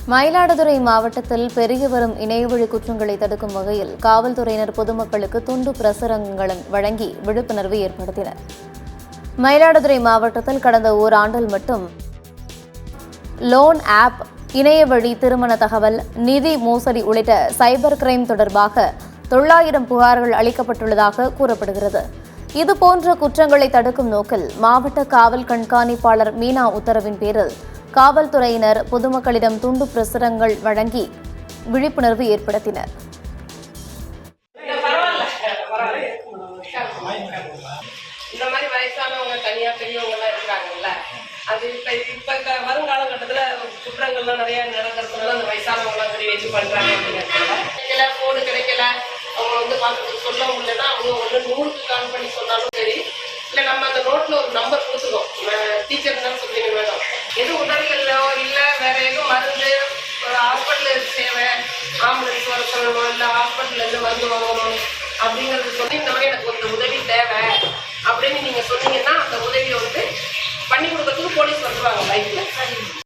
மயிலாடுதுறை மாவட்டத்தில் பெருகி வரும் இணையவழி குற்றங்களை தடுக்கும் வகையில் காவல்துறையினர் பொதுமக்களுக்கு துண்டு பிரசுரங்களை வழங்கி விழிப்புணர்வு ஏற்படுத்தினர். மயிலாடுதுறை மாவட்டத்தில் கடந்த ஓராண்டில் மட்டும் லோன் ஆப், இணையவழி திருமண தகவல், நிதி மோசடி உள்ளிட்ட சைபர் கிரைம் தொடர்பாக 900 புகார்கள் அளிக்கப்பட்டுள்ளதாக கூறப்படுகிறது. இதுபோன்ற குற்றங்களை தடுக்கும் நோக்கில் மாவட்ட காவல் கண்காணிப்பாளர் மீனா உத்தரவின் பேரில் காவல்துறையினர் பொதுமக்களிடம் துண்டு பிரசுரங்கள் வழங்கி விழிப்புணர்வு ஏற்படுத்தினர். இந்த மாதிரி வயசானவங்க தனியா பெரியவங்க எல்லாம் இருக்காங்கல்ல, அது இப்ப வருங்காலகட்டத்தில் குற்றங்கள்லாம் நிறைய நடக்கிறதுனால அந்த வயசானவங்களாம் சரி வச்சு பண்றாங்க. கிடைக்கல, போன் கிடைக்கல, அவங்க பார்க்கறதுக்கு சொல்ல முடியலன்னா அவங்க 100க்கு கால் பண்ணி சொன்னாலும் சரி, இல்லை நம்ம அந்த நோட்ல ஒரு நம்பர் கொடுத்துருவோம். டீச்சர் தான் சொல்றீங்க மேடம், எதுவும் உடல்களோ இல்லை வேற எதுவும் மருந்து, ஒரு ஹாஸ்பிட்டல் சேவை, ஆம்புலன்ஸ் வர சொல்லணும், இல்லை ஹாஸ்பிட்டல்ல இருந்து மருந்து வாங்கணும் அப்படிங்கிறது சொல்லி இந்த மாதிரி எனக்கு கொஞ்சம் உதவி தேவை அப்படின்னு நீங்க சொன்னீங்கன்னா அந்த உதவியை பண்ணி கொடுக்கறதுக்கு போலீஸ் வந்துருவாங்க லைஃப்ல.